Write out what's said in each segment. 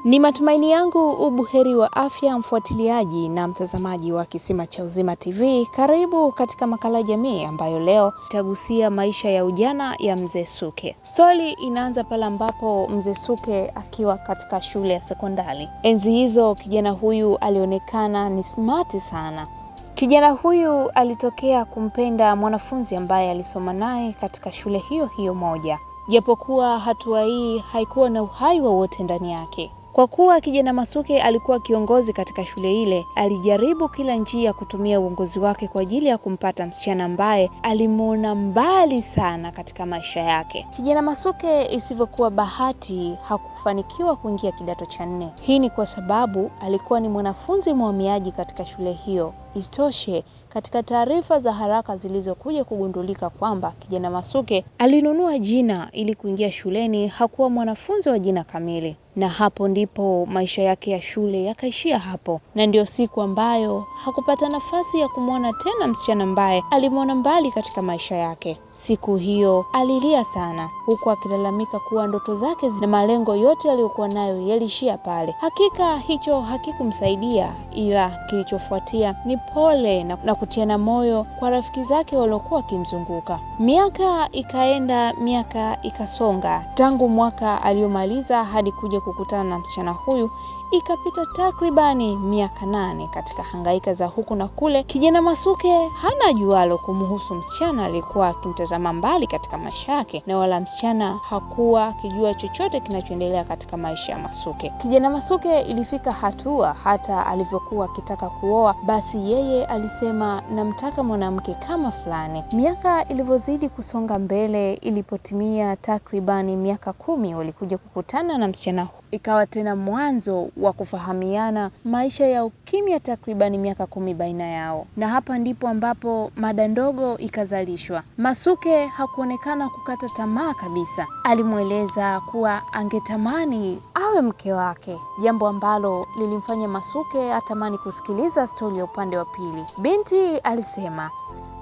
Ni matumaini yangu ubuheri wa afya, mfuatiliaji na mtazamaji wa Kisima cha Uzima TV. Karibu katika makala jamii ambayo leo itagusia maisha ya ujana ya Mzee Suke. Stori inaanza pale ambapo Mzee Suke akiwa katika shule ya sekondari. Enzi hizo kijana huyu alionekana ni smart sana. Kijana huyu alitokea kumpenda mwanafunzi ambaye alisoma naye katika shule hiyo hiyo moja. Japokuwa hatua hii haikuwa na uhai wowote ndani yake. Kwa kuwa kijana Masuke alikuwa kiongozi katika shule ile, alijaribu kila njia kutumia uongozi wake kwa ajili ya kumpata msichana ambaye alimuona mbali sana katika maisha yake. Kijana Masuke, isivyokuwa bahati, hakufanikiwa kuingia kidato cha 4. Hii ni kwa sababu alikuwa ni mwanafunzi mhamiaji katika shule hiyo. Isitoshe, katika taarifa za haraka zilizokuja kugundulika kwamba kijana Masuke alinunua jina ili kuingia shuleni, hakuwa mwanafunzi wa jina kamili. Na hapo ndipo maisha yake ya shule yakaishia hapo. Na ndio siku ambayo hakupata nafasi ya kumwona tena msichana ambaye alimwona mbali katika maisha yake. Siku hiyo alilia sana, huku akilalamika kuwa ndoto zake na malengo yote aliyokuwa nayo yalishia pale. Hakika hicho hakikumsaidia, ila kilichofuatia ni pole na kutiana moyo kwa rafiki zake waliokuwa wakimzunguka. Miaka ikaenda, miaka ikasonga. Tangu mwaka aliyomaliza hadi kuja kukutana na msichana huyu ikapita takribani miaka 8 katika hangaika za huku na kule. Kijana Masuke hana jualo kumhusu msichana aliyekuwa akimtazama mbali katika maisha yake, na wala msichana hakuwa akijua chochote kinachoendelea katika maisha ya Masuke. Kijana Masuke ilifika hatua hata alivyokuwa akitaka kuoa, basi yeye alisema namtaka mwanamke kama fulani. Miaka ilivyozidi kusonga mbele, ilipotimia takribani miaka 10, walikuja kukutana na msichana. Ikawa tena mwanzo wa kufahamiana, maisha ya ukimya takribani miaka 10 baina yao. Na hapa ndipo ambapo mada ndogo ikazalishwa. Masuke hakuonekana kukata tamaa kabisa. Alimweleza kuwa angetamani awe mke wake, jambo ambalo lilimfanya Masuke atamani kusikiliza stori ya upande wa pili. Binti alisema,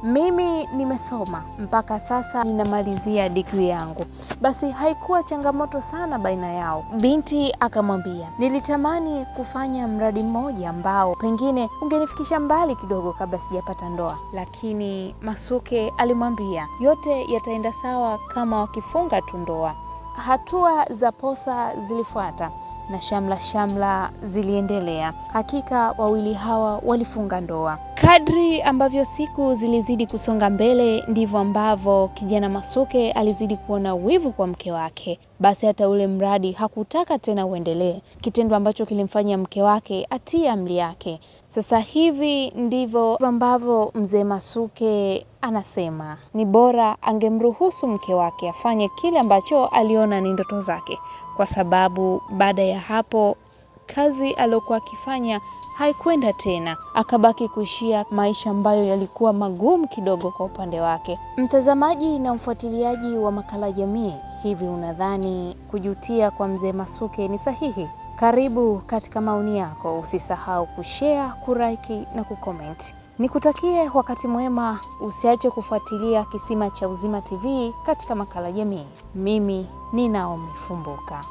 mimi nimesoma mpaka sasa, ninamalizia degree yangu. Basi haikuwa changamoto sana baina yao. Binti akamwambia, nilitamani kufanya mradi mmoja ambao pengine ungenifikisha mbali kidogo kabla sijapata ndoa. Lakini Masuke alimwambia, yote yataenda sawa kama wakifunga tu ndoa. Hatua za posa zilifuata na shamla ziliendelea. Hakika wawili hawa walifunga ndoa. Kadri ambavyo siku zilizidi kusonga mbele, ndivyo ambavyo kijana Masuke alizidi kuona wivu kwa mke wake. Basi hata ule mradi hakutaka tena uendelee, kitendo ambacho kilimfanya mke wake atie amri yake. Sasa hivi ndivyo ambavyo mzee Masuke anasema ni bora angemruhusu mke wake afanye kile ambacho aliona ni ndoto zake, kwa sababu baada ya hapo kazi aliyokuwa akifanya haikwenda tena, akabaki kuishia maisha ambayo yalikuwa magumu kidogo kwa upande wake. Mtazamaji na mfuatiliaji wa makala jamii, hivi unadhani kujutia kwa mzee Masuke ni sahihi? Karibu katika maoni yako, usisahau kushare, kulike na kucomment. Nikutakie wakati mwema, usiache kufuatilia Kisima cha Uzima TV katika makala jamii. Mimi ni Naomi Fumbuka.